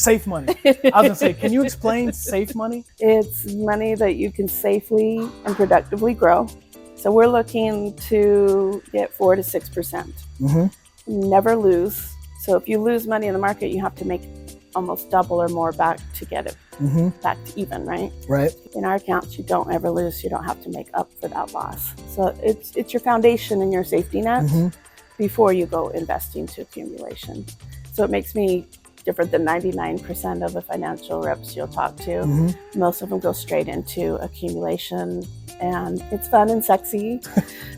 Safe money. I was gonna say, can you explain safe money? It's money that you can safely and productively grow. So we're looking to get 4 to 6%. Mm-hmm. Never lose. So if you lose money in the market, you have to make almost double or more back to get it back to even, right? Right. In our accounts, you don't ever lose. You don't have to make up for that loss. So it's your foundation and your safety net before you go investing to accumulation. So it makes me different than 99% of the financial reps you'll talk to. Most of them go straight into accumulation, and it's fun and sexy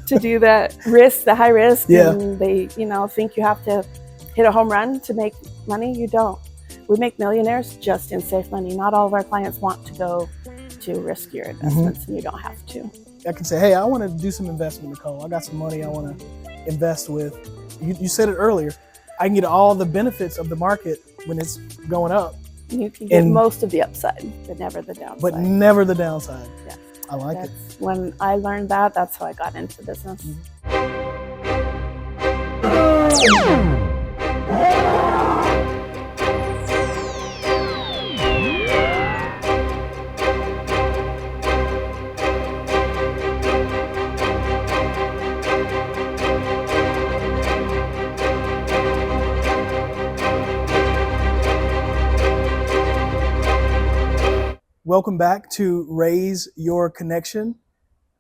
to do that risk, the high risk. Yeah. And they, think you have to hit a home run to make money. You don't. We make millionaires just in safe money. Not all of our clients want to go to riskier investments, and you don't have to. I can say, hey, I want to do some investment, Nicole. I got some money I want to invest with. You said it earlier. I can get all the benefits of the market when it's going up. You can get most of the upside, but never the downside. But never the downside. Yeah. I like it. When I learned that, that's how I got into the business. Welcome back to Raise Your Connection.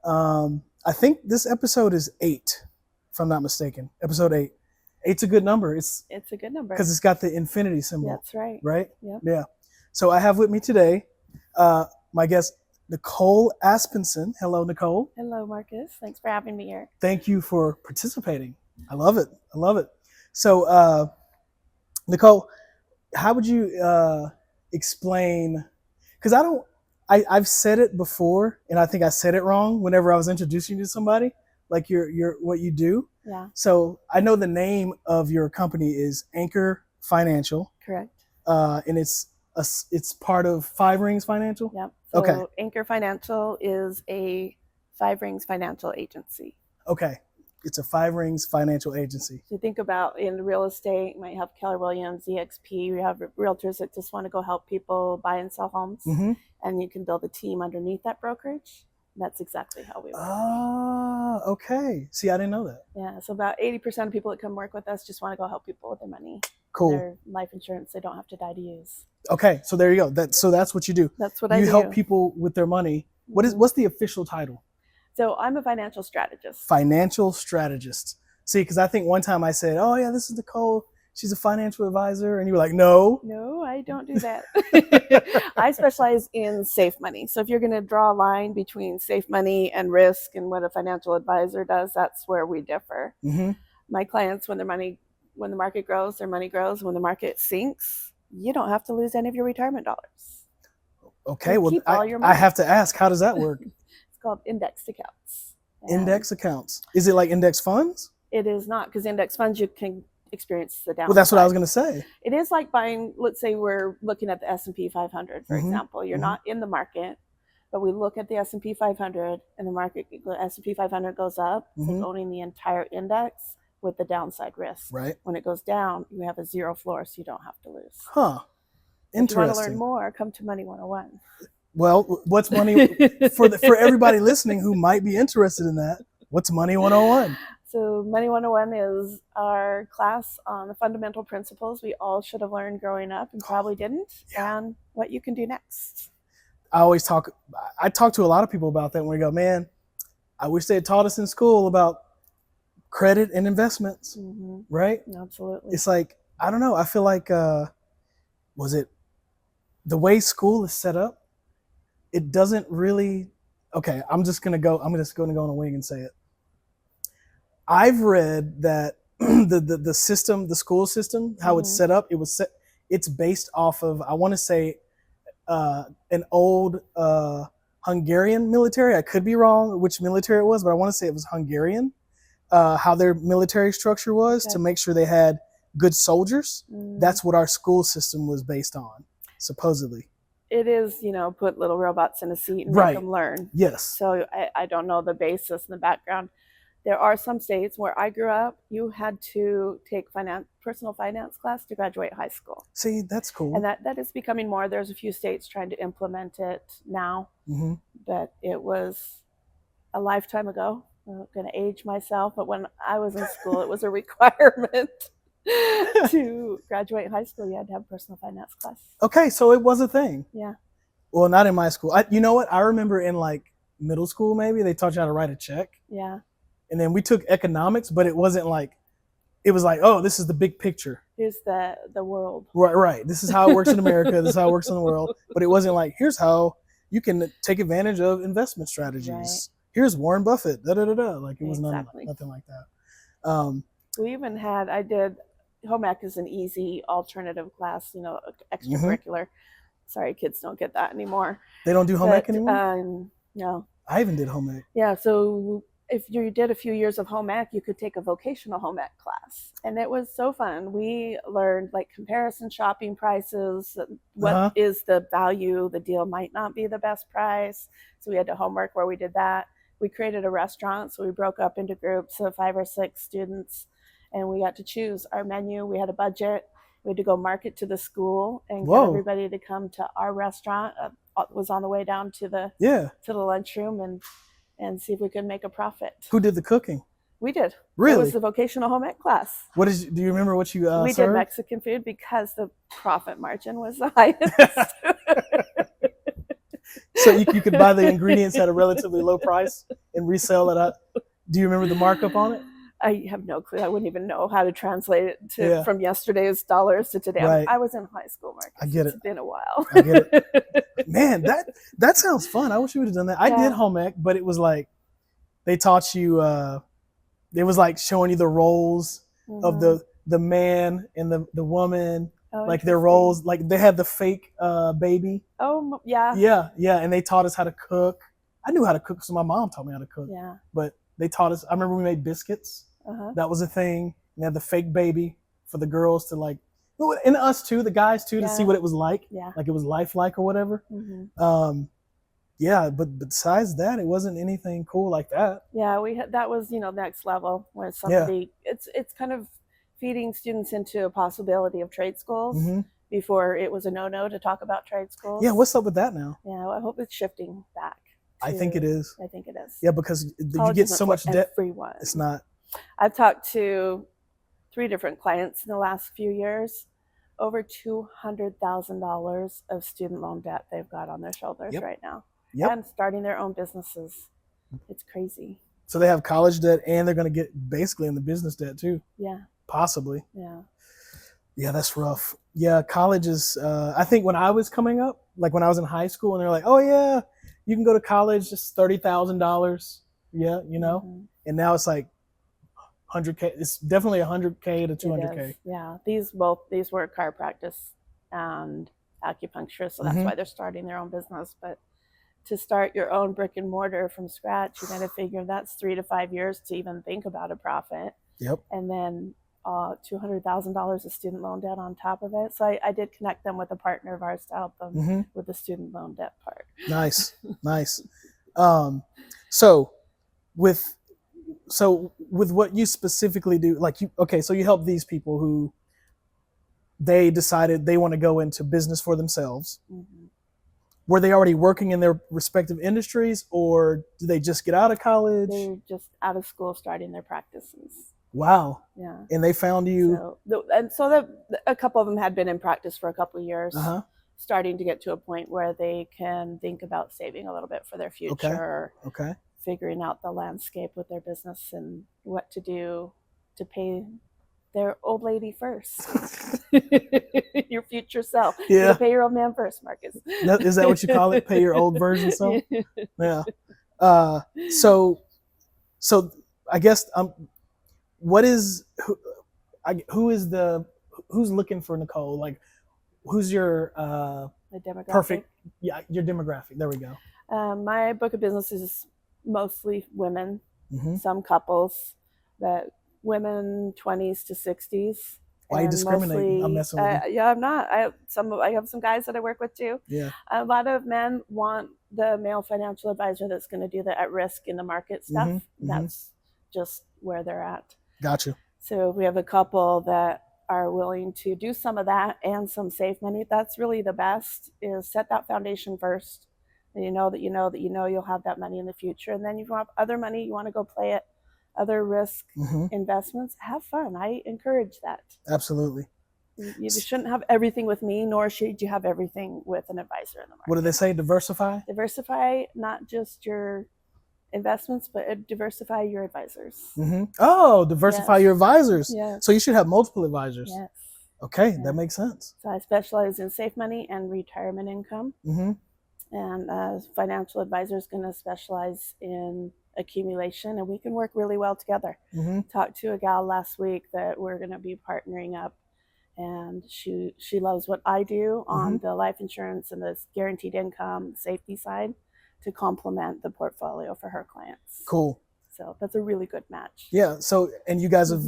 I think this episode is 8, if I'm not mistaken. Episode 8. 8's a good number. It's a good number. Because it's got the infinity symbol. That's right. Right? Yep. Yeah. So I have with me today my guest, Nicole Aspenson. Hello, Nicole. Hello, Marcus. Thanks for having me here. Thank you for participating. I love it. I love it. So, Nicole, how would you explain... Because I've said it before, and I think I said it wrong whenever I was introducing you to somebody, like your what you do. Yeah. So I know the name of your company is Anchor Financial. Correct. And it's part of Five Rings Financial. Yep. So okay. Anchor Financial is a Five Rings financial agency. Okay. It's a Five Rings financial agency. So think about in real estate, you might have Keller Williams, EXP. We have realtors that just want to go help people buy and sell homes. And you can build a team underneath that brokerage. That's exactly how we work. Ah, okay. See, I didn't know that. Yeah. So about 80% of people that come work with us just want to go help people with their money. Cool. Their life insurance they don't have to die to use. Okay. So there you go. That's what you do. That's what I do. You help people with their money. What's the official title? So I'm a financial strategist. Financial strategist. See, because I think one time I said, oh yeah, this is Nicole. She's a financial advisor. And you were like, no. No, I don't do that. I specialize in safe money. So if you're going to draw a line between safe money and risk and what a financial advisor does, that's where we differ. My clients, when the market grows, their money grows. When the market sinks, you don't have to lose any of your retirement dollars. Okay, well, I have to ask, how does that work? Called indexed accounts. Index accounts. Is it like index funds? It is not, because index funds you can experience the downside. Well, that's what I was going to say. It is like buying, let's say we're looking at the S&P 500, for example. You're not in the market, but we look at the S&P 500 and the S&P 500 goes up. It's like owning the entire index with the downside risk. Right. When it goes down, you have a zero floor, so you don't have to lose. Huh. Interesting. If you want to learn more, come to Money 101. Well, what's money for everybody listening who might be interested in that? What's Money 101? So Money 101 is our class on the fundamental principles we all should have learned growing up and probably didn't, and what you can do next. I talk to a lot of people about that when we go, man, I wish they had taught us in school about credit and investments, right? Absolutely. It's like, I don't know. I feel like, was it the way school is set up? It doesn't really, okay, I'm just going to go on a wing and say it. I've read that the system, the school system, how it's set up, it's based off of, I want to say, an old Hungarian military. I could be wrong which military it was, but I want to say it was Hungarian, how their military structure was to make sure they had good soldiers. That's what our school system was based on, supposedly. It is, put little robots in a seat and make them learn. Yes. So I don't know the basis and the background. There are some states where I grew up, you had to take personal finance class to graduate high school. See, that's cool. And that is becoming more. There's a few states trying to implement it now, but it was a lifetime ago. I'm not going to age myself, but when I was in school, it was a requirement to graduate high school. You had to have a personal finance class. Okay, so it was a thing. Yeah. Well, not in my school. You know what? I remember in like middle school, maybe they taught you how to write a check. Yeah. And then we took economics, but it wasn't like, it was like, oh, this is the big picture. Here's the world. Right. This is how it works in America. This is how it works in the world. But it wasn't like, here's how you can take advantage of investment strategies. Right. Here's Warren Buffett. Like it was nothing like that. We even had, I did, home ec is an easy alternative class, extracurricular. Sorry, kids don't get that anymore. They don't do home ec anymore? No. I even did home ec. Yeah, so if you did a few years of home ec, you could take a vocational home ec class. And it was so fun. We learned like comparison shopping prices, what is the value, the deal might not be the best price. So we had a homework where we did that. We created a restaurant, so we broke up into groups of 5 or 6 students, and we got to choose our menu. We had a budget. We had to go market to the school and get everybody to come to our restaurant. Was on the way down to the lunchroom and see if we could make a profit. Who did the cooking? We did. Really? It was the vocational home ec class. Do you remember what you We served? did Mexican food because the profit margin was the highest. So you could buy the ingredients at a relatively low price and resell it. Do you remember the markup on it? I have no clue. I wouldn't even know how to translate it from yesterday's dollars to today. Right. I was in high school, Marcus. I get it. It's been a while. I get it. Man, that sounds fun. I wish you would have done that. I did home ec, but it was like they taught you. It was like showing you the roles of the man and the woman. Oh, like their roles, like they had the fake baby. Oh, yeah. Yeah, and they taught us how to cook. I knew how to cook, so my mom taught me how to cook. Yeah. But they taught us, I remember we made biscuits. That was a thing. And they had the fake baby for the girls to like, and us too, the guys too, to see what it was like. Yeah. Like it was lifelike or whatever. Yeah, but besides that, it wasn't anything cool like that. Yeah, that was, next level where somebody, it's kind of feeding students into a possibility of trade schools. Before it was a no-no to talk about trade schools. Yeah, what's up with that now? Yeah, well, I hope it's shifting back. I think it is. I think it is. Yeah, because college you get so much debt. Everyone. It's not. I've talked to 3 different clients in the last few years. Over $200,000 of student loan debt they've got on their shoulders right now. And starting their own businesses. It's crazy. So they have college debt and they're going to get basically in the business debt too. Yeah. Possibly. Yeah. Yeah, that's rough. Yeah, college is, I think when I was coming up, like when I was in high school and they're like, oh yeah, you can go to college, just $30,000. Yeah, and now it's like 100K. It's definitely 100K to 200K. Yeah, these were chiropractors and acupuncturists, so that's why they're starting their own business. But to start your own brick and mortar from scratch, you got to figure that's 3 to 5 years to even think about a profit. Yep. And then $200,000 of student loan debt on top of it. So I did connect them with a partner of ours to help them with the student loan debt part. Nice. So with what you specifically do, like so you help these people who they decided they want to go into business for themselves. Were they already working in their respective industries, or did they just get out of college? They're just out of school starting their practices. Wow. Yeah. And they found you. So a couple of them had been in practice for a couple of years, starting to get to a point where they can think about saving a little bit for their future. Okay. Figuring out the landscape with their business and what to do to pay their old lady first. Your future self. Yeah. You pay your old man first, Marcus. Is that what you call it? Pay your old version self? Yeah. So I guess who's looking for Nicole? Like, who's your demographic? Perfect? Yeah, your demographic. There we go. My book of business is mostly women, some couples, but women 20s to 60s. Why are you discriminating? I'm messing with you. Yeah, I'm not. I have some guys that I work with too. Yeah. A lot of men want the male financial advisor that's going to do the at risk in the market stuff. That's just where they're at. Gotcha. So we have a couple that are willing to do some of that and some save money. That's really the best, is set that foundation first. And you know that you know that you know you'll have that money in the future. And then you have other money, you want to go play it, other risk investments, have fun. I encourage that. Absolutely. You shouldn't have everything with me, nor should you have everything with an advisor in the market. What do they say? Diversify? Diversify not just your investments, but diversify your advisors. Oh, diversify your advisors. Yes. So you should have multiple advisors. Yes. Okay, that makes sense. So I specialize in safe money and retirement income. And a financial advisor is going to specialize in accumulation, and we can work really well together. Talked to a gal last week that we're going to be partnering up, and she loves what I do on the life insurance and the guaranteed income safety side to complement the portfolio for her clients. Cool. So that's a really good match. Yeah. So, and you guys have,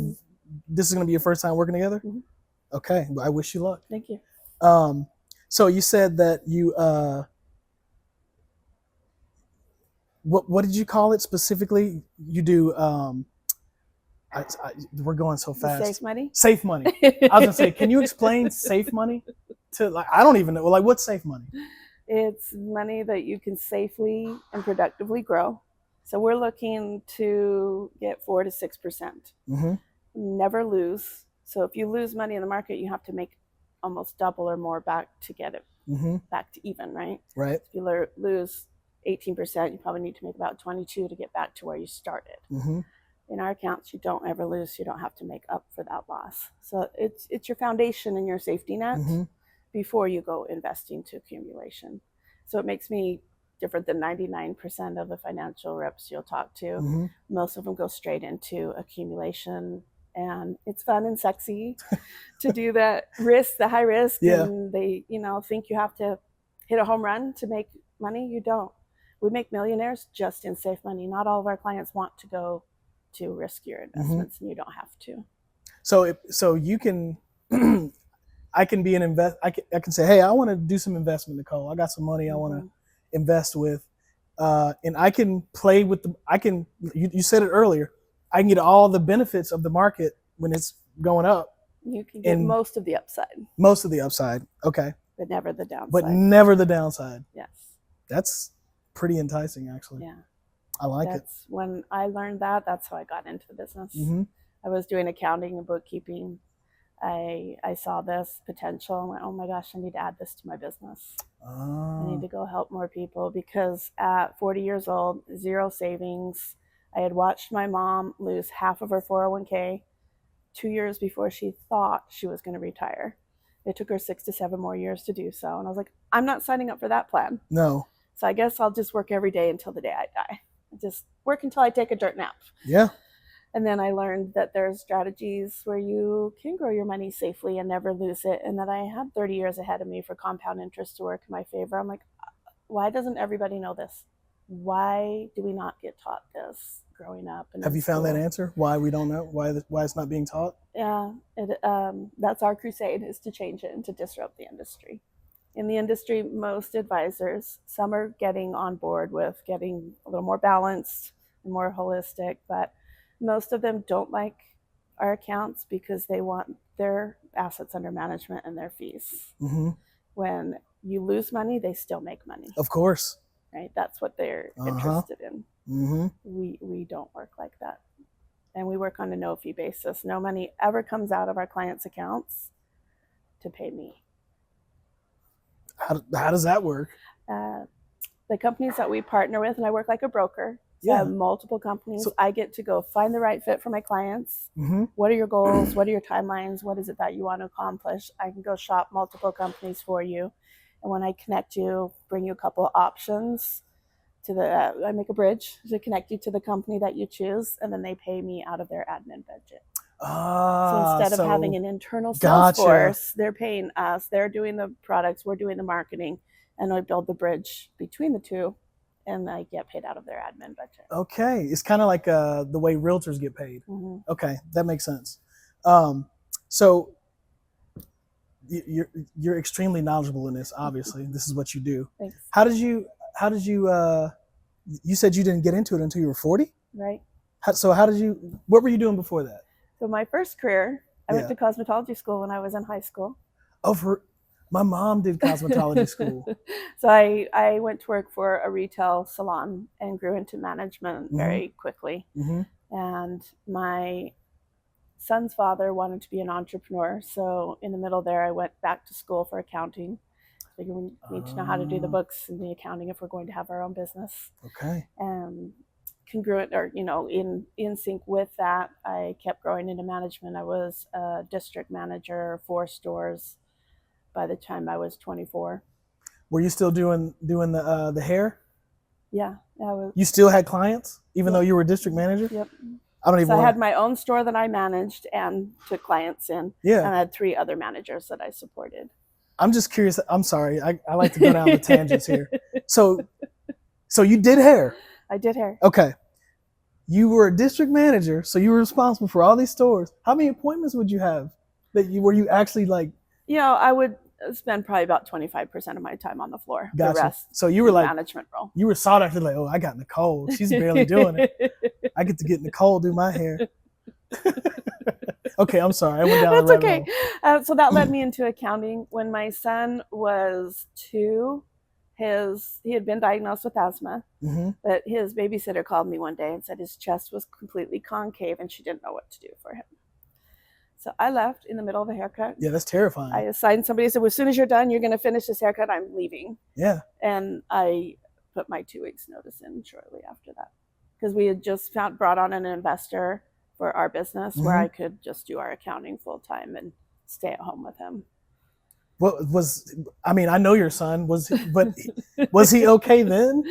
this is going to be your first time working together? Okay. I wish you luck. Thank you. So you said that you, what did you call it specifically? You do, we're going so fast. Safe money? Safe money. I was going to say, can you explain safe money to, like, I don't even know, like, what's safe money? It's money that you can safely and productively grow. So we're looking to get 4 to 6%. Never lose. So if you lose money in the market, you have to make almost double or more back to get it back to even, right? Right. If you lose 18%, you probably need to make about 22 to get back to where you started. In our accounts, you don't ever lose. You don't have to make up for that loss. So it's your foundation and your safety net before you go investing to accumulation. So it makes me different than 99% of the financial reps you'll talk to. Most of them go straight into accumulation, and it's fun and sexy to do that risk, the high risk. And they, think you have to hit a home run to make money. You don't. We make millionaires just in safe money. Not all of our clients want to go to riskier investments, and you don't have to. So you can, I can be an I can say, hey, I want to do some investment, Nicole. I got some money I want to invest with, and I can play with you said it earlier, I can get all the benefits of the market when it's going up. You can get most of the upside. Most of the upside. Okay. But never the downside. But never the downside. Yes. That's pretty enticing, actually. Yeah. I like it. When I learned that, that's how I got into the business. I was doing accounting and bookkeeping. I saw this potential and went, oh my gosh, I need to add this to my business. I need to go help more people, because at 40 years old, zero savings. I had watched my mom lose half of her 401k 2 years before she thought she was going to retire. It took her 6 to 7 more years to do so. And I was like, I'm not signing up for that plan. No. So I guess I'll just work every day until the day I die. Just work until I take a dirt nap. Yeah. And then I learned that there's strategies where you can grow your money safely and never lose it. And that I had 30 years ahead of me for compound interest to work in my favor. I'm like, why doesn't everybody know this? Why do we not get taught this growing up? Have you found that answer? Why we don't know? Why it's not being taught? Yeah. That's our crusade, is to change it and to disrupt the industry. In the industry, most advisors, some are getting on board with getting a little more balanced and more holistic, but most of them don't like our accounts because they want their assets under management and their fees. When you lose money, they still make money. Of course. Right? That's what they're interested in. We don't work like that. And we work on a no-fee basis. No money ever comes out of our clients' accounts to pay me. How does that work? The companies that we partner with, and I work like a broker. So I have multiple companies. So I get to go find the right fit for my clients. What are your goals? What are your timelines? What is it that you want to accomplish? I can go shop multiple companies for you. And when I connect you, bring you a couple of options I make a bridge to connect you to the company that you choose, and then they pay me out of their admin budget. So instead of having an internal sales force, they're paying us. They're doing the products, we're doing the marketing, and I build the bridge between the two, and I get paid out of their admin budget. Okay, it's kind of like the way realtors get paid. Okay, that makes sense. So you're extremely knowledgeable in this. Obviously, this is what you do. Thanks. How did you? You said you didn't get into it until you were 40? Right. How did you? What were you doing before that? So my first career, I went Yeah. to cosmetology school when I was in high school. Oh, my mom did cosmetology school. So I went to work for a retail salon and grew into management very quickly. And my son's father wanted to be an entrepreneur. So in the middle there, I went back to school for accounting. So we need to know how to do the books and the accounting if we're going to have our own business. Okay. And congruent, or in sync with that, I kept growing into management. I was a district manager, 4 stores by the time I was 24. Were you still doing the hair? Yeah, I was. You still had clients even Yep. though you were district manager? Yep. I don't even. So I had my own store that I managed and took clients in. Yeah. And I had 3 other managers that I supported. I'm just curious. I'm sorry. I like to go down the tangents here. So you did hair. I did hair. Okay. You were a district manager, so you were responsible for all these stores. How many appointments would you have were you actually like? I would spend probably about 25% of my time on the floor. Gotcha. The rest, so you were like management role. You were sought after, like, oh, I got Nicole. She's barely doing it. I get to get Nicole do my hair. Okay, I'm sorry. I went down. That's okay. So that led me into accounting. When my son was 2, he had been diagnosed with asthma, but his babysitter called me one day and said his chest was completely concave and she didn't know what to do for him. So I left in the middle of a haircut. Yeah, that's terrifying. I assigned somebody, said, well, as soon as you're done, you're going to finish this haircut. I'm leaving. Yeah. And I put my 2 weeks notice in shortly after that because we had just brought on an investor for our business where I could just do our accounting full time and stay at home with him. I know your son was he okay then?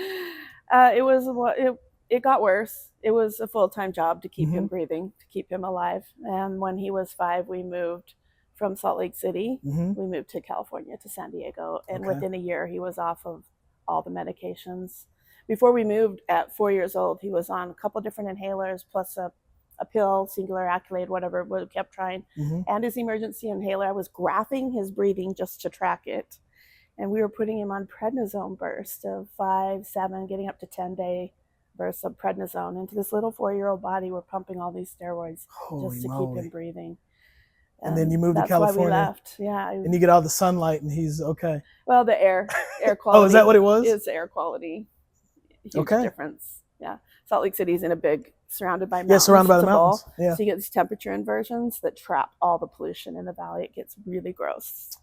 It got worse. It was a full-time job to keep him breathing, to keep him alive. And when he was 5, we moved from Salt Lake City. We moved to California, to San Diego. And within a year, he was off of all the medications. Before we moved, at 4 years old, he was on a couple different inhalers, plus a pill, singular accolade, whatever, we kept trying. And his emergency inhaler. I was graphing his breathing just to track it. And we were putting him on prednisone bursts of 5, 7, getting up to 10-day bursts of prednisone into this little 4-year-old body. We're pumping all these steroids just to keep him breathing. And then you moved to California. That's why we left. Yeah. And you get all the sunlight and he's okay. Well, the air quality. Oh, is that what it was? It's air quality. Huge difference. Yeah. Salt Lake City's in a big, surrounded by mountains. Yeah, surrounded by the mountains. Yeah. So you get these temperature inversions that trap all the pollution in the valley. It gets really gross.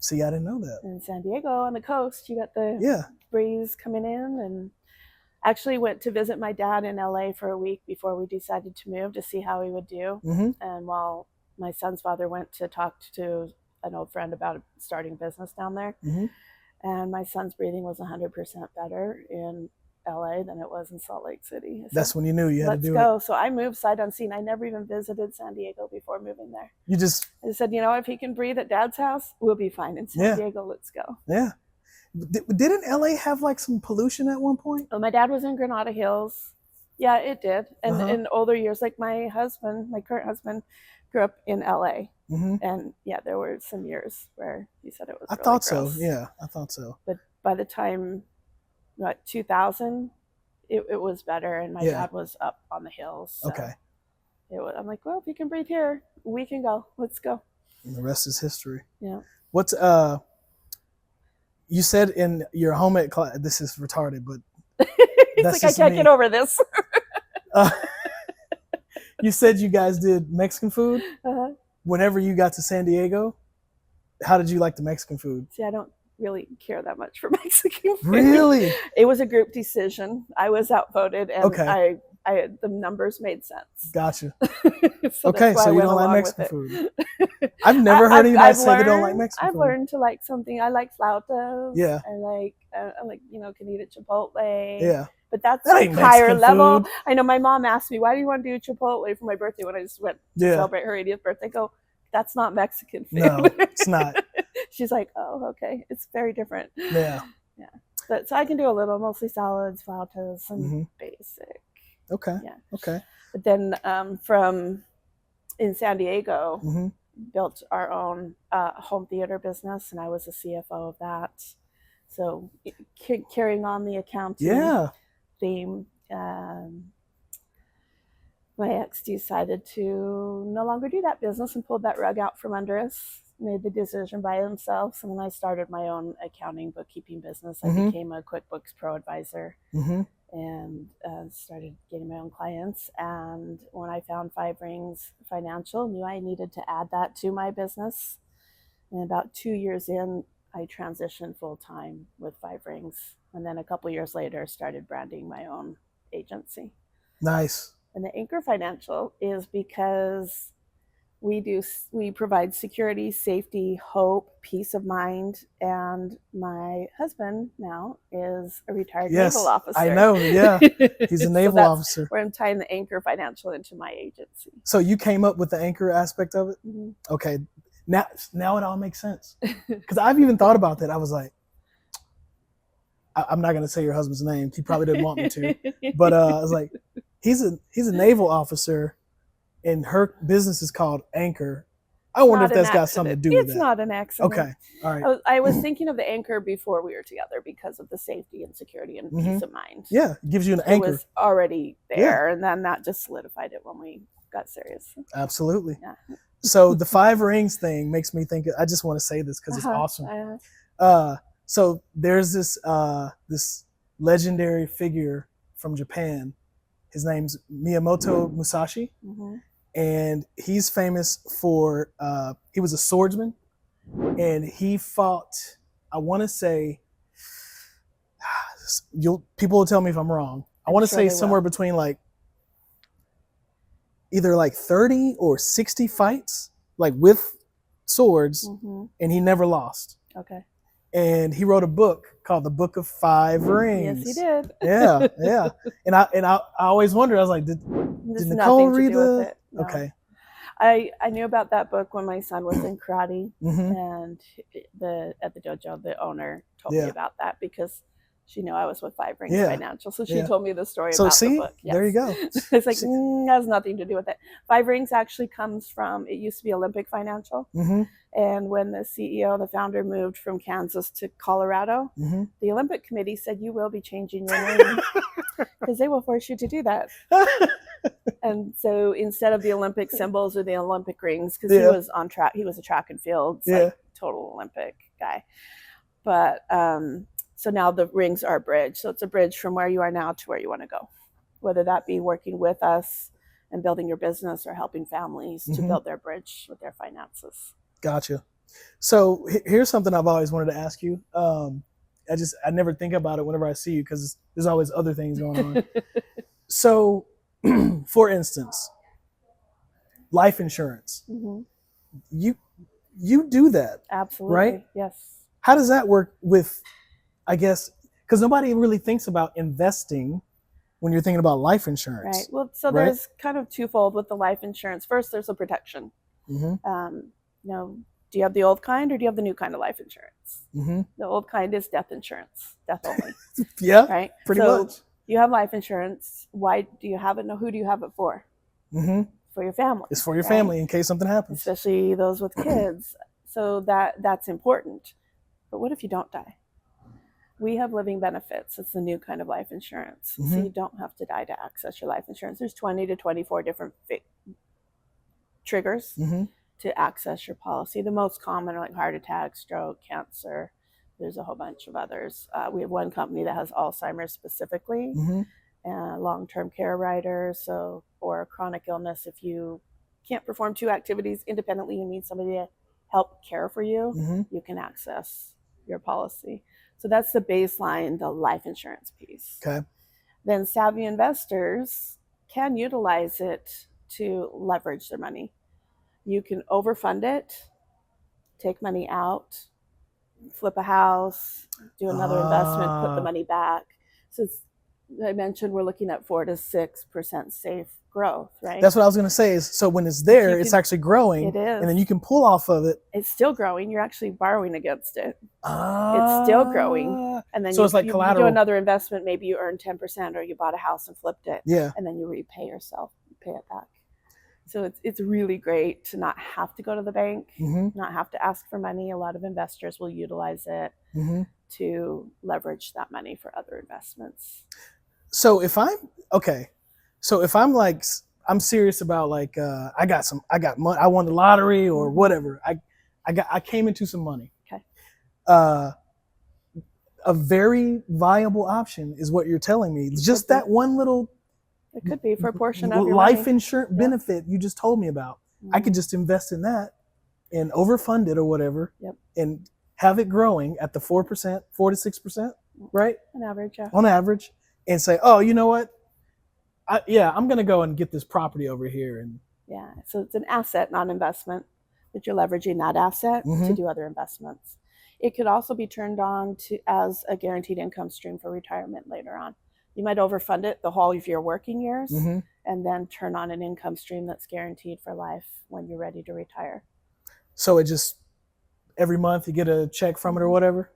See, I didn't know that. In San Diego on the coast, you got the breeze coming in. And actually went to visit my dad in LA for a week before we decided to move to see how he would do. And while my son's father went to talk to an old friend about starting business down there, and my son's breathing was 100% better in LA than it was in Salt Lake City. That's when you knew you had to do it. Let's go. So I moved sight unseen. I never even visited San Diego before moving there. I said, if he can breathe at Dad's house, we'll be fine. In San Diego, let's go. Yeah. Didn't LA have like some pollution at one point? Oh, my dad was in Granada Hills. Yeah, it did. And in older years, like my current husband, grew up in LA. And yeah, there were some years where he said it was really gross. So. Yeah, I thought so. But by the time 2000, it was better, and my dad was up on the hills. So I'm like, well, if you can breathe here, we can go. Let's go. And the rest is history. Yeah. What's you said in your home ec class, this is retarded, but he's like, I can't get over this. You said you guys did Mexican food. Whenever you got to San Diego, how did you like the Mexican food? See, I don't really care that much for Mexican food. Really? It was a group decision. I was outvoted, and the numbers made sense. Gotcha. So you don't like Mexican food. I've never heard anybody say they don't like Mexican food. I've learned to like something. I like flautas. Yeah. I like can eat at Chipotle. Yeah. But that's that like higher Mexican level. Food. I know my mom asked me, why do you want to do Chipotle for my birthday when I just went to celebrate her 80th birthday? I go, that's not Mexican food. No, it's not. She's like, oh, okay. It's very different. Yeah. Yeah. But so I can do a little, mostly salads, flautas, and basic. Okay. Yeah. Okay. But then from in San Diego, built our own home theater business, and I was the CFO of that. So carrying on the accounting theme. my ex decided to no longer do that business and pulled that rug out from under us, made the decision by themselves. And then I started my own accounting bookkeeping business. I became a QuickBooks Pro advisor and started getting my own clients. And when I found Five Rings Financial, knew I needed to add that to my business. And about 2 years in, I transitioned full time with Five Rings. And then a couple years later, started branding my own agency. Nice. And the Anchor Financial is because we provide security, safety, hope, peace of mind. And my husband now is a retired naval officer. I know. Yeah, he's a naval officer. Where I'm tying the Anchor Financial into my agency. So you came up with the Anchor aspect of it. Mm-hmm. Okay, now it all makes sense. Because I've even thought about that. I was like, I'm not going to say your husband's name. He probably didn't want me to. But I was like, he's a naval officer, and her business is called Anchor. I wonder if that's got something to do with that. It's not an accident. Okay, all right. I was thinking of the Anchor before we were together because of the safety and security and peace of mind. Yeah, it gives you an anchor. It was already there, and then that just solidified it when we got serious. Absolutely. Yeah. So the Five Rings thing makes me think. I just want to say this because it's awesome. So there's this legendary figure from Japan. His name's Miyamoto Musashi, and he's famous for he was a swordsman, and he fought. I want to say, people will tell me if I'm wrong. I want to say somewhere between either 30 or 60 fights, with swords, and he never lost. Okay. And he wrote a book called The Book of Five Rings. Yes, he did. Yeah. And I always wondered. I was like, did Nicole read the? No. Okay. I knew about that book when my son was in karate, and at the dojo, the owner told me about that because she knew I was with Five Rings Financial, so she told me the story about the book. Yes. There you go. It's like has nothing to do with it. Five Rings actually comes from. It used to be Olympic Financial. And when the CEO, the founder, moved from Kansas to Colorado, the Olympic Committee said, "You will be changing your name because they will force you to do that." And so instead of the Olympic symbols or the Olympic rings, because he was on track, he was a track and field, total Olympic guy. But so now the rings are a bridge. So it's a bridge from where you are now to where you want to go, whether that be working with us and building your business or helping families to build their bridge with their finances. Gotcha. So here's something I've always wanted to ask you. I never think about it whenever I see you because there's always other things going on. So, for instance, life insurance. You do that. Absolutely. Right? Yes. How does that work with, I guess, because nobody really thinks about investing when you're thinking about life insurance. Right. Well, so there's kind of twofold with the life insurance. First, there's a protection. Do you have the old kind or do you have the new kind of life insurance? The old kind is death insurance, death only. Right? Pretty much. You have life insurance. Why do you have it? No, who do you have it for? For your family. It's for your family in case something happens. Especially those with kids. So that's important. But what if you don't die? We have living benefits. It's the new kind of life insurance. So you don't have to die to access your life insurance. There's 20 to 24 different triggers to access your policy. The most common are like heart attack, stroke, cancer. There's a whole bunch of others. We have one company that has Alzheimer's specifically, long-term care riders, or chronic illness. If you can't perform 2 activities independently, you need somebody to help care for you, you can access your policy. So that's the baseline, the life insurance piece. Okay. Then savvy investors can utilize it to leverage their money. You can overfund it, take money out, flip a house, do another investment, put the money back. So I mentioned we're looking at 4 to 6% safe growth, right? That's what I was going to say. Is so when it's there, it's actually growing. It is, and then you can pull off of it. It's still growing. You're actually borrowing against it. It's still growing, and then so it's like collateral. You do another investment. Maybe you earn 10%, or you bought a house and flipped it. And then you repay yourself, pay it back. So it's really great to not have to go to the bank, not have to ask for money. A lot of investors will utilize it to leverage that money for other investments. So if I'm like, I'm serious about like I got money. I won the lottery or whatever. I came into some money. Okay. A very viable option is what you're telling me. Just that one little. It could be for a portion of your life money. insurance benefit you just told me about. I could just invest in that and overfund it or whatever, and have it growing at the 4%, 4 to 6%, right? On average, yeah. On average, and say, oh, you know what? I'm going to go and get this property over here. And yeah, so it's an asset, not investment, but you're leveraging that asset to do other investments. It could also be turned on as a guaranteed income stream for retirement later on. You might overfund it the whole of your working years and then turn on an income stream that's guaranteed for life when you're ready to retire. So it just, every month you get a check from it or whatever,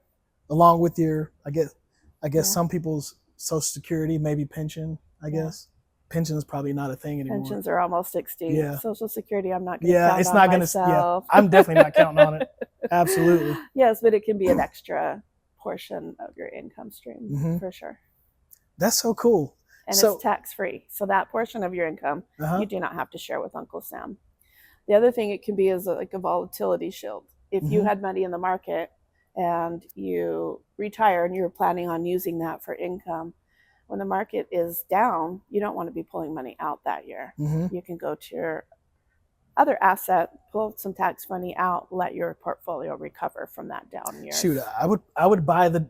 along with your, I guess some people's Social Security, maybe pension, I guess. Pension is probably not a thing anymore. Pensions are almost extinct. Yeah. Social Security, I'm not going to count it's on not going myself. to, I'm definitely not counting on it. Absolutely. Yes, but it can be an extra portion of your income stream for sure. That's so cool. And it's tax-free. So that portion of your income, you do not have to share with Uncle Sam. The other thing it can be is like a volatility shield. If you had money in the market and you retire and you're planning on using that for income, when the market is down, you don't want to be pulling money out that year. You can go to your other asset, pull some tax money out, let your portfolio recover from that down year. Shoot, I would buy the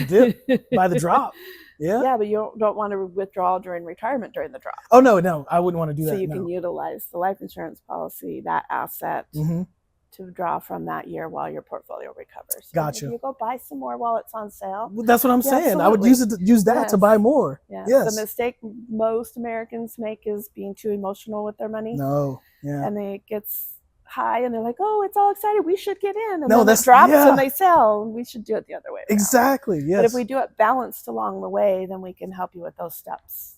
dip, buy the drop. Yeah, but you don't want to withdraw during retirement during the drop. Oh no, I wouldn't want to do that. So you can utilize the life insurance policy, that asset, to draw from that year while your portfolio recovers. So gotcha. you go buy some more while it's on sale. Well, that's what I'm saying. Absolutely. I would use that to buy more. Yes. The mistake most Americans make is being too emotional with their money. No. Yeah. And it gets high and they're like, oh, it's all excited, we should get in. And then it drops and they sell. We should do it the other way around. Exactly. Yes. But if we do it balanced along the way, then we can help you with those steps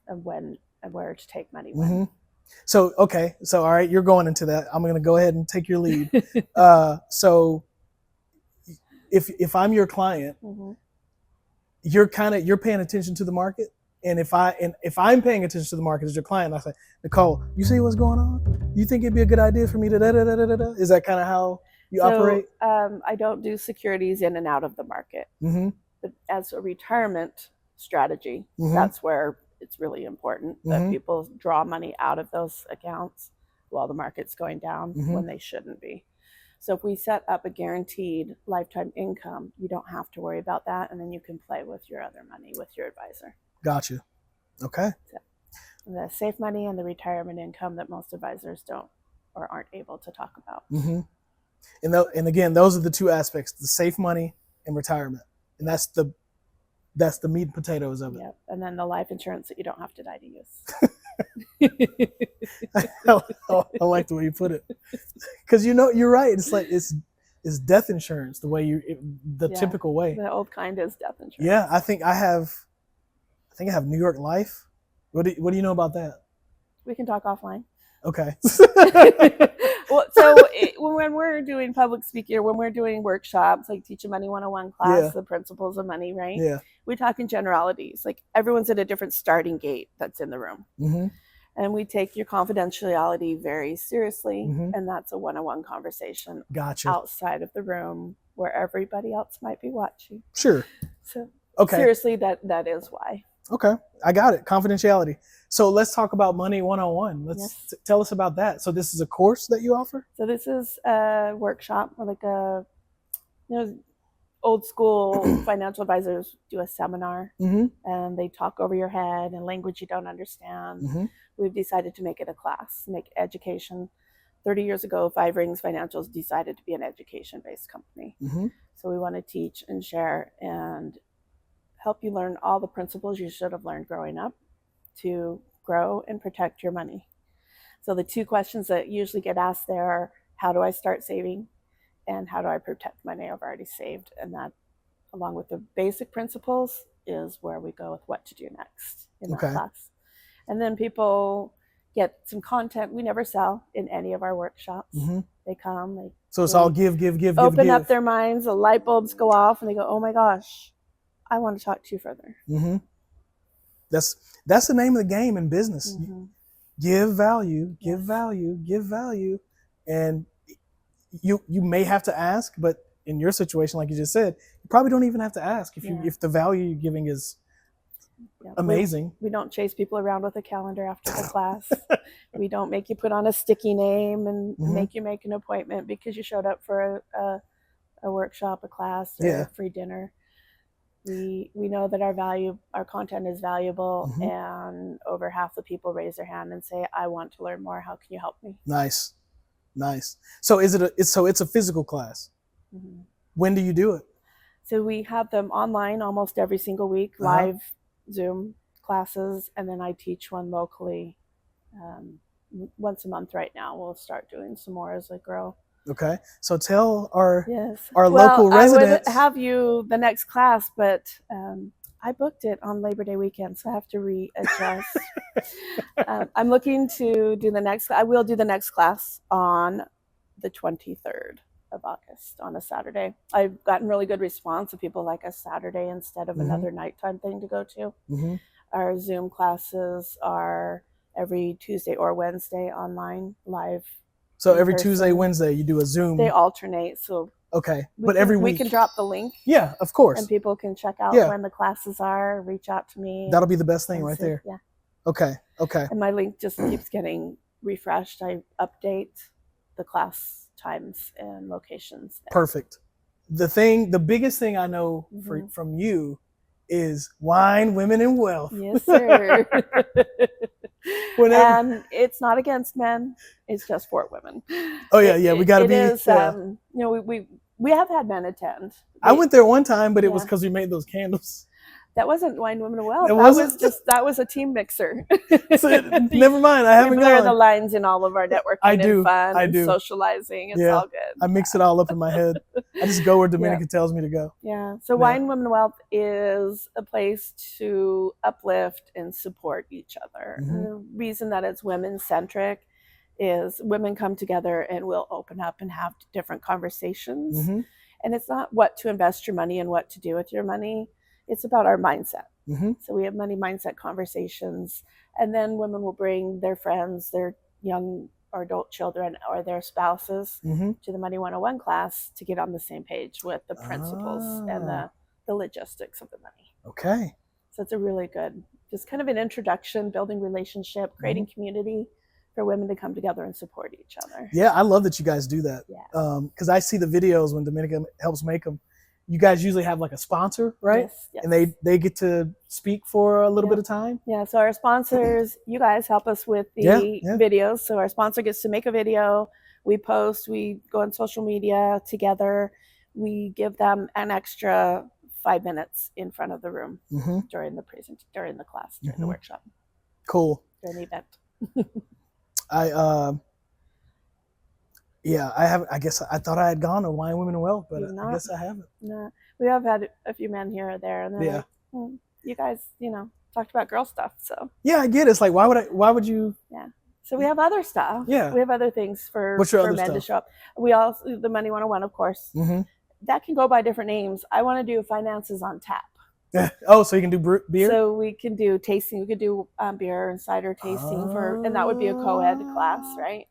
of when and where to take money when. So, okay. So, all right, you're going into that. I'm going to go ahead and take your lead. So if I'm your client, you're paying attention to the market. And if I'm paying attention to the market as your client, I say, Nicole, you see what's going on? You think it'd be a good idea for me to da-da-da-da-da-da? Is that kind of how you operate? I don't do securities in and out of the market. But as a retirement strategy, that's where it's really important that people draw money out of those accounts while the market's going down when they shouldn't be. So if we set up a guaranteed lifetime income, you don't have to worry about that. And then you can play with your other money with your advisor. Gotcha. Okay. So the safe money and the retirement income that most advisors don't or aren't able to talk about. And again, those are the two aspects: the safe money and retirement. And that's the meat and potatoes of it. Yep. And then the life insurance that you don't have to die to use. I like the way you put it, because you're right. It's like it's death insurance the way typical way. The old kind is death insurance. Yeah, I think I have New York Life. What do you know about that? We can talk offline. Okay. Well, so when we're doing public speaking, when we're doing workshops, like Teach a Money 101 class, the principles of money, right? Yeah. We talk in generalities. Like everyone's at a different starting gate that's in the room. And we take your confidentiality very seriously. And that's a one-on-one conversation. Gotcha. Outside of the room where everybody else might be watching. Sure. So seriously, that is why. Okay. I got it. Confidentiality. So let's talk about Money 101. Let's tell us about that. So this is a course that you offer? So this is a workshop, or like old school financial advisors do a seminar and they talk over your head in language you don't understand. We've decided to make it a class, make education. 30 years ago, Five Rings Financials decided to be an education-based company. So we want to teach and share and help you learn all the principles you should have learned growing up to grow and protect your money. So the two questions that usually get asked there are, how do I start saving? And how do I protect money I've already saved? And that, along with the basic principles, is where we go with what to do next in that class. And then people get some content we never sell in any of our workshops. They come. So it's all give. Open up their minds, the light bulbs go off, and they go, oh my gosh, I want to talk to you further. That's the name of the game in business. Give value, give Yes. value, give value. And you may have to ask, but in your situation, like you just said, you probably don't even have to ask if the value you're giving is amazing. We don't chase people around with a calendar after the class. We don't make you put on a sticky name and make you make an appointment because you showed up for a workshop, a class, or a free dinner. We know that our content is valuable, and over half the people raise their hand and say, "I want to learn more. How can you help me?" Nice. So it's a physical class. When do you do it? So we have them online almost every single week, live Zoom classes, and then I teach one locally once a month right now. We'll start doing some more as I grow. Okay, so tell our well, local residents. I would have you the next class, but I booked it on Labor Day weekend, so I have to readjust. I'm looking to do the next. I will do the next class on the 23rd of August on a Saturday. I've gotten really good response of people like a Saturday instead of another nighttime thing to go to. Our Zoom classes are every Tuesday or Wednesday online live. So every Tuesday, Wednesday, you do a Zoom. They alternate. So okay, but every week we can drop the link. Yeah, of course. And people can check out when the classes are. Reach out to me. That'll be the best thing right there. Yeah. Okay. And my link just keeps getting refreshed. I update the class times and locations. Perfect. The biggest thing I know from you is wine, women, and wealth. Yes, sir. And it's not against men; it's just for women. Oh yeah, we got to be. It is. You know, we have had men attend. I went there one time, but it was because we made those candles. That wasn't Wine, Women, and Wealth. That was a team mixer. So, never mind. I haven't blur the lines in all of our networking and fun and socializing. It's all good. I mix it all up in my head. I just go where Dominica tells me to go. Yeah. So Wine, Women, and Wealth is a place to uplift and support each other. And the reason that it's women-centric is women come together and we'll open up and have different conversations. And it's not what to invest your money and what to do with your money. It's about our mindset. So we have money mindset conversations, and then women will bring their friends, their young or adult children, or their spouses to the Money 101 class to get on the same page with the principles and the logistics of the money. Okay. So it's a really good, just kind of an introduction, building relationship, creating community for women to come together and support each other. Yeah, I love that you guys do that. Because I see the videos when Dominica helps make them. You guys usually have like a sponsor, right? Yes. And they get to speak for a little bit of time? Yeah, so our sponsors, you guys help us with the videos. So our sponsor gets to make a video. We post, we go on social media together. We give them an extra 5 minutes in front of the room during the class, during the workshop. Cool. During the event. I guess I thought I had gone to Wine, Women, and Wealth, but I guess I haven't. No, we have had a few men here or there, and they're like, you guys, talked about girl stuff, so. Yeah, I get it. It's like, why would you? Yeah. So we have other stuff. Yeah. We have other things for men to show up. We also, the Money 101, of course. That can go by different names. I want to do finances on tap. Oh, so you can do beer? So we can do tasting. We could do beer and cider tasting and that would be a co-ed class, right?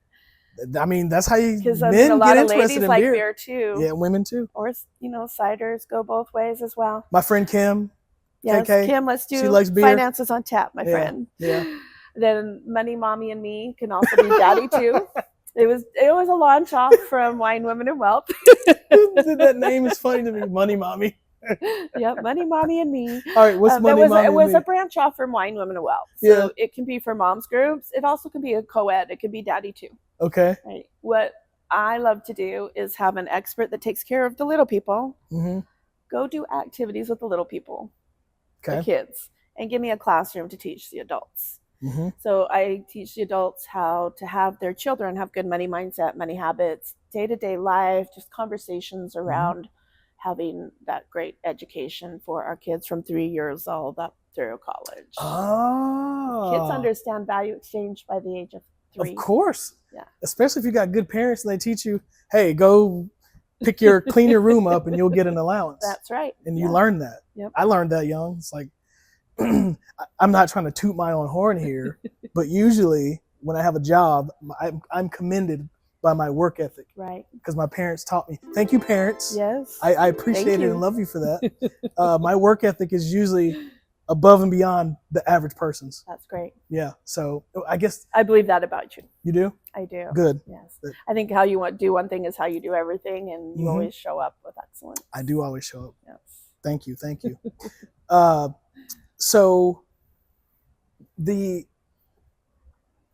I mean, that's how men a lot get of interested ladies in like beer too. Yeah, women too. Or ciders go both ways as well. My friend Kim. Yes, KK, Kim, let's do she likes beer. finances on tap, my friend. Yeah. Then Money Mommy and Me can also be daddy too. It was a launch off from Wine, Women, and Wealth. That name is funny to me, Money Mommy. Yep, Money Mommy and Me. All right, what's Money Mommy? It was a branch off from Wine, Women, and Wealth. So it can be for moms groups. It also can be a co-ed. It could be daddy too. Okay. Right. What I love to do is have an expert that takes care of the little people. Go do activities with the little people, the kids, and give me a classroom to teach the adults. So I teach the adults how to have their children have good money mindset, money habits, day-to-day life, just conversations around having that great education for our kids from 3 years old up through college. Oh. Kids understand value exchange by the age of 3. Of course. Yeah. Especially if you got good parents and they teach you, hey, go clean your room up and you'll get an allowance. That's right. And you learn that. Yep. I learned that young. It's like, I'm not trying to toot my own horn here, but usually when I have a job, I'm commended by my work ethic. Right. Because my parents taught me. Thank you, parents. Yes. I appreciate it and love you for that. My work ethic is usually above and beyond the average person's. That's great. Yeah. So I guess I believe that about you. You do? I do. Good. Yes. I think how you do one thing is how you do everything, and you always show up with excellence. I do always show up. Yes. Thank you. Thank you. So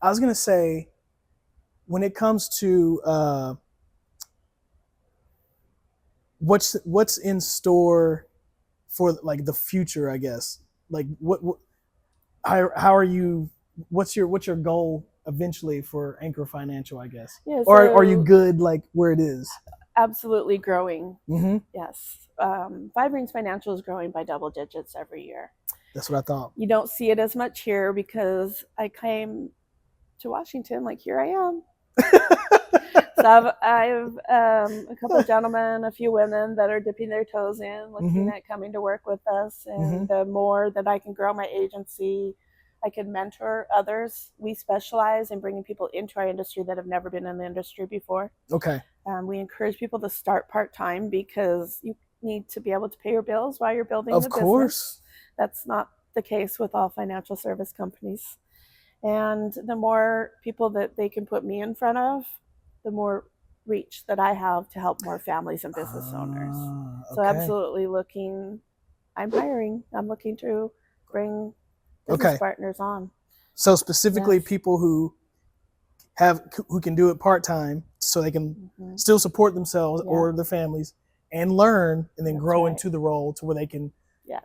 I was going to say, when it comes to what's in store for like the future, I guess, like how are you, what's your goal eventually for Anchor Financial, I guess? Yeah, so, or are you good like where it is? Absolutely growing. Mm-hmm. Yes. Five Rings Financial is growing by double digits every year. That's what I thought. You don't see it as much here because I came to Washington, like here I am. So I have a couple of gentlemen, a few women that are dipping their toes in, looking at coming to work with us. And the more that I can grow my agency, I can mentor others. We specialize in bringing people into our industry that have never been in the industry before. Okay. We encourage people to start part-time because you need to be able to pay your bills while you're building the business. Of course. That's not the case with all financial service companies. And the more people that they can put me in front of, the more reach that I have to help more families and business owners. Okay. So absolutely I'm hiring. I'm looking to bring business partners on. So specifically people who can do it part-time so they can still support themselves or their families and learn and then grow into the role to where they can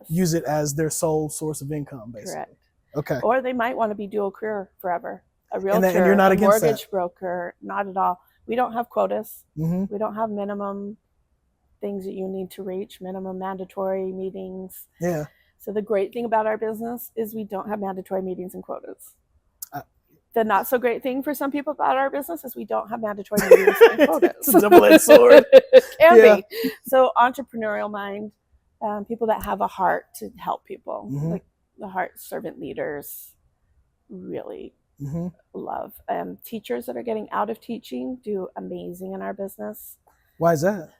use it as their sole source of income, basically. Correct. Okay. Or they might want to be dual career forever. A realtor, and you're not a against mortgage that. broker, not at all. We don't have quotas. We don't have minimum things that you need to reach, minimum mandatory meetings. Yeah. So the great thing about our business is we don't have mandatory meetings and quotas. The not so great thing for some people about our business is we don't have mandatory meetings and quotas. It's a double-edged sword. It can be. So entrepreneurial mind, people that have a heart to help people, like the heart servant leaders, really love. Teachers that are getting out of teaching do amazing in our business. Why is that?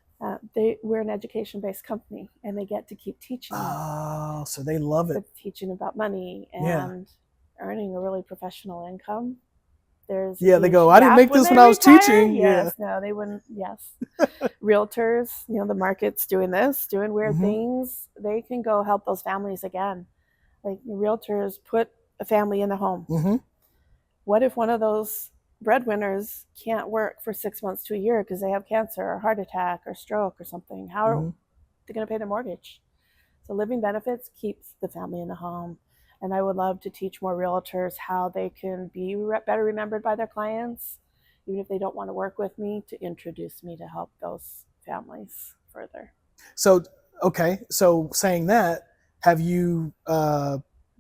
We're an education-based company, and they get to keep teaching. Oh, so they love it. Teaching about money and earning a really professional income. There's they go, I didn't make this when I was teaching. Yes, no, they wouldn't. Yes. Realtors, the market's doing weird things. They can go help those families again. Like realtors put a family in the home. What if one of those breadwinners can't work for 6 months to a year because they have cancer or heart attack or stroke or something? How are they going to pay their mortgage? So living benefits keeps the family in the home. And I would love to teach more realtors how they can be better remembered by their clients, even if they don't want to work with me, to introduce me to help those families further. So, so saying that, have you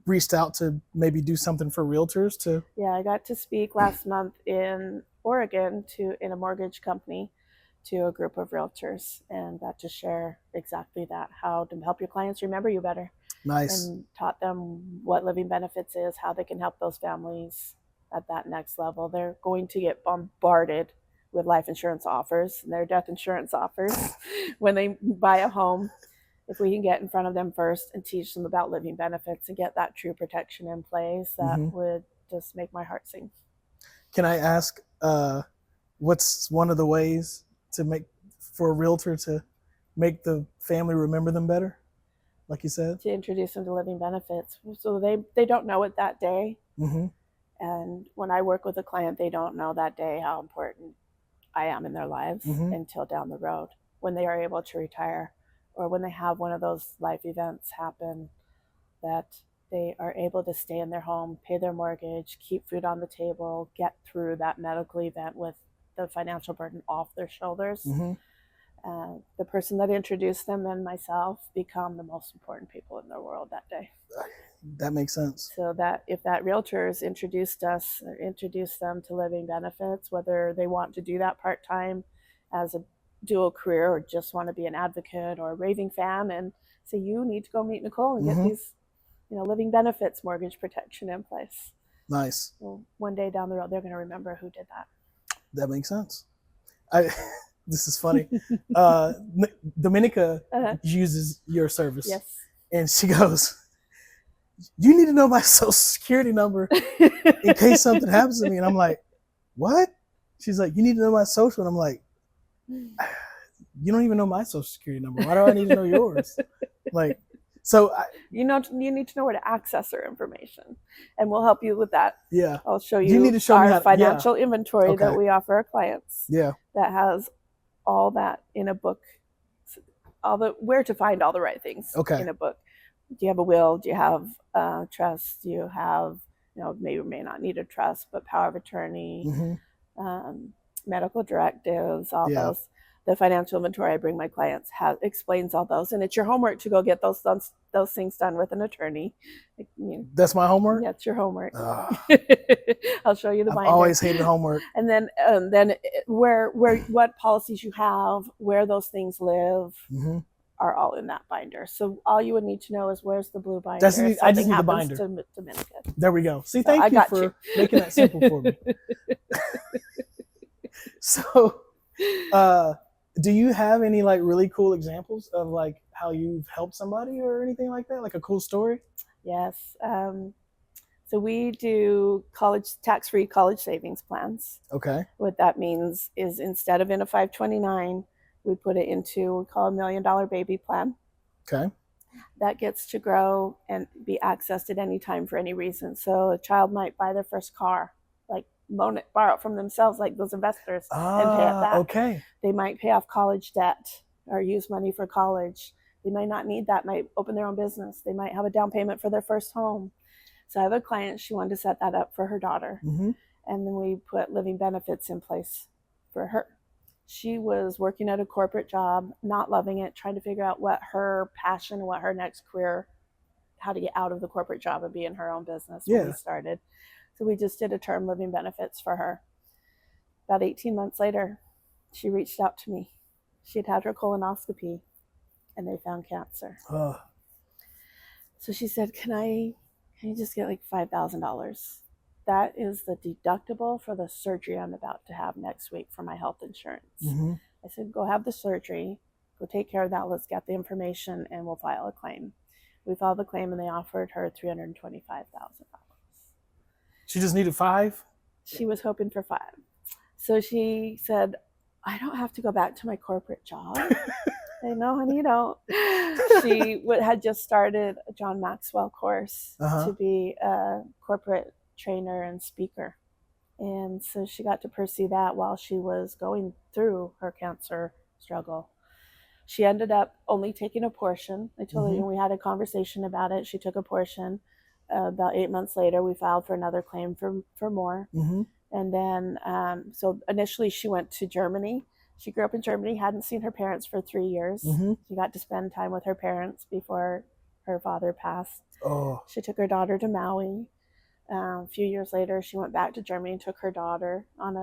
reached out to maybe do something for realtors to? Yeah, I got to speak last month in Oregon in a mortgage company to a group of realtors, and got to share exactly that, how to help your clients remember you better. Nice. And taught them what living benefits is, how they can help those families at that next level. They're going to get bombarded with life insurance offers and their death insurance offers when they buy a home. If we can get in front of them first and teach them about living benefits and get that true protection in place, that would just make my heart sing. Can I ask, what's one of the ways for a realtor to make the family remember them better? Like you said, to introduce them to living benefits, so they don't know it that day. And when I work with a client, they don't know that day how important I am in their lives until down the road, when they are able to retire, or when they have one of those life events happen, that they are able to stay in their home, pay their mortgage, keep food on the table, get through that medical event with the financial burden off their shoulders. The person that introduced them and myself become the most important people in the world that day. That makes sense. So that if that realtor has introduced us or introduced them to living benefits, whether they want to do that part-time as a dual career or just want to be an advocate or a raving fan and say, you need to go meet Nicole and get these living benefits mortgage protection in place. Nice. So one day down the road, they're going to remember who did that. That makes sense. This is funny. Dominica uses your service. Yes. And she goes, you need to know my social security number in case something happens to me. And I'm like, what? She's like, you need to know my social. And I'm like, you don't even know my social security number. Why do I need to know yours? Like, so you need to know where to access her information, and we'll help you with that. Yeah, I'll show you. You need to show our me how, financial inventory that we offer our clients. Yeah, that has all that in a book, all the where to find all the right things in a book. Do you have a will? Do you have trust? Do you have, may or may not need a trust, but power of attorney, medical directives, all those. The financial inventory I bring my clients explains all those, and it's your homework to go get those things done with an attorney. That's my homework? Yeah, it's your homework. I'll show you the binder. I've always hated homework. And then what policies you have, where those things live, are all in that binder. So all you would need to know is where's the blue binder. I just need the binder. To Dominica. There we go. See, thank you for making that simple for me. So, do you have any like really cool examples of like how you've helped somebody or anything like that? Like a cool story? Yes. So we do tax-free college savings plans. Okay. What that means is instead of in a 529, we put it into what we call $1 million baby plan. Okay. That gets to grow and be accessed at any time for any reason. So a child might buy their first car, like borrow it from themselves, like those investors, and pay it back. Okay. They might pay off college debt or use money for college. They might not need that, might open their own business. They might have a down payment for their first home. So I have a client, she wanted to set that up for her daughter. And then we put living benefits in place for her. She was working at a corporate job, not loving it, trying to figure out what her passion, what her next career, how to get out of the corporate job and be in her own business when we started. So we just did a term living benefits for her. About 18 months later, she reached out to me. She had had her colonoscopy and they found cancer. So she said, can you just get like $5,000? That is the deductible for the surgery I'm about to have next week for my health insurance. I said, go have the surgery, go take care of that. Let's get the information and we'll file a claim. We filed the claim and they offered her $325,000. She just needed 5? She was hoping for 5. So she said, I don't have to go back to my corporate job. I know, honey, you don't. She had just started a John Maxwell course to be a corporate trainer and speaker. And so she got to pursue that while she was going through her cancer struggle. She ended up only taking a portion. I told her, we had a conversation about it. She took a portion. About 8 months later, we filed for another claim for more. And then, so initially she went to Germany. She grew up in Germany, hadn't seen her parents for 3 years. She got to spend time with her parents before her father passed. She took her daughter to Maui. A few years later, she went back to Germany and took her daughter on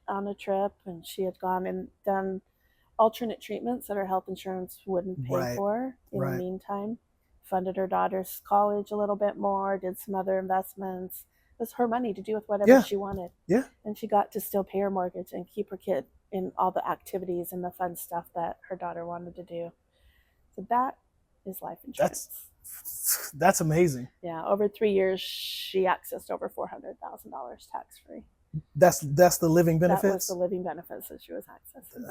a trip. And she had gone and done alternate treatments that her health insurance wouldn't pay for in the meantime. Funded her daughter's college a little bit more, did some other investments. It was her money to do with whatever she wanted. And she got to still pay her mortgage and keep her kid in all the activities and the fun stuff that her daughter wanted to do. So that is life insurance. That's amazing. Yeah, over 3 years, she accessed over $400,000 tax-free. That's the living benefits? That was the living benefits that she was accessing.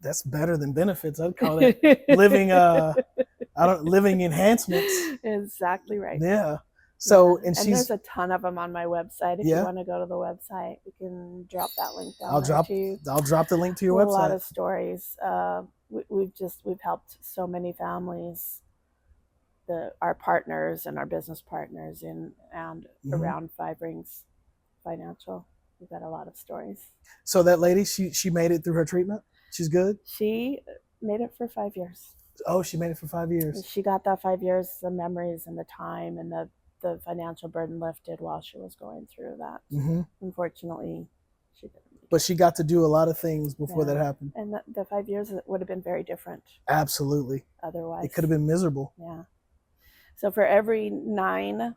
That's better than benefits. I'd call it living living enhancements. Exactly right. Yeah. So and there's a ton of them on my website. If you want to go to the website, we can drop that link down. I'll drop the link to your website. A lot of stories. We've helped so many families, our partners and our business partners in and around Five Rings Financial. We've got a lot of stories. So that lady, she made it through her treatment? She's good? She made it for 5 years. Oh, she made it for 5 years. And she got that 5 years, the memories and the time and the financial burden lifted while she was going through that. Unfortunately, she didn't. But she got to do a lot of things before that happened. And the 5 years would have been very different. Absolutely. Otherwise. It could have been miserable. Yeah. So for every 9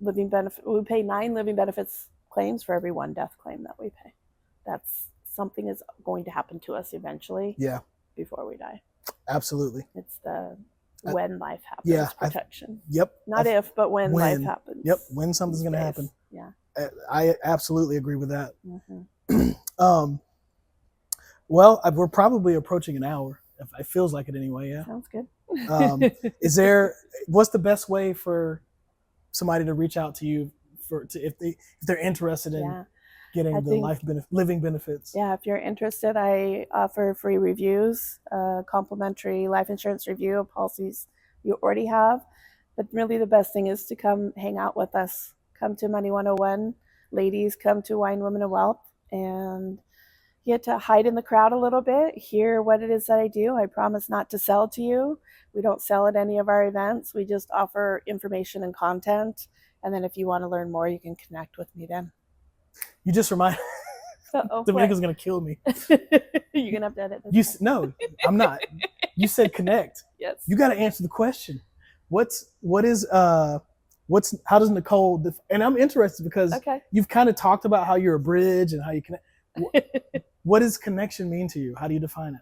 living benefit. We pay 9 living benefits claims for every 1 death claim that we pay. That's something is going to happen to us eventually. Yeah. Before we die. Absolutely. It's the when life happens protection. Yep. Not if, but when life happens. Yep. When something's going to happen. Yeah. I absolutely agree with that. Mm-hmm. Well, we're probably approaching an hour. It feels like it anyway. Yeah. Sounds good. What's the best way for somebody to reach out to you if they're interested in getting living benefits? Yeah, if you're interested, I offer free reviews, complimentary life insurance review of policies you already have. But really the best thing is to come hang out with us. Come to Money 101. Ladies, come to Wine Women of Wealth, and you get to hide in the crowd a little bit, hear what it is that I do. I promise not to sell to you. We don't sell at any of our events. We just offer information and content. And then if you want to learn more, you can connect with me then. You just remind Dominica's going to kill me. You're going to have to edit this. No, I'm not. You said connect. Yes. You got to answer the question. How does Nicole, and I'm interested because you've kind of talked about how you're a bridge and how you connect. What does connection mean to you? How do you define it?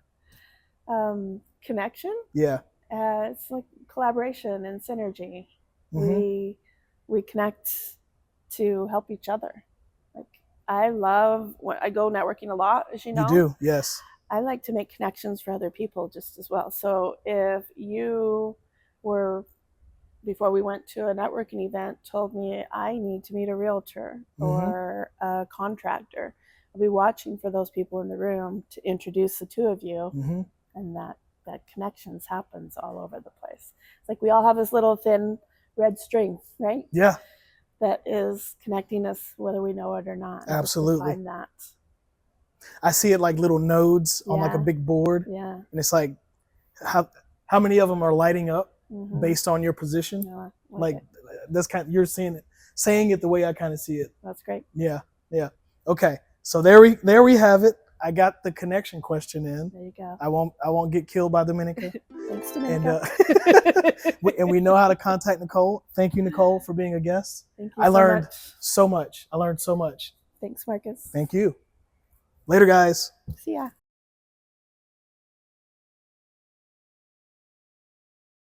Connection? Yeah. It's like collaboration and synergy. Mm-hmm. We connect to help each other. Like I go networking a lot, as you know. You do, yes. I like to make connections for other people just as well. So if you were, before we went to a networking event, told me I need to meet a realtor or a contractor, I'll be watching for those people in the room to introduce the two of you, and that connections happens all over the place. It's like we all have this little thin red string, right? Yeah. That is connecting us whether we know it or not. Absolutely. Find that. I see it like little nodes on like a big board. Yeah. And it's like how many of them are lighting up based on your position? Yeah, like that's you're saying it the way I kind of see it. That's great. Yeah. Yeah. Okay. So there we have it. I got the connection question in. There you go. I won't get killed by Dominica. Thanks, Dominica. And we know how to contact Nicole. Thank you, Nicole, for being a guest. Thank you. I learned so much. Thanks, Marcus. Thank you. Later, guys. See ya.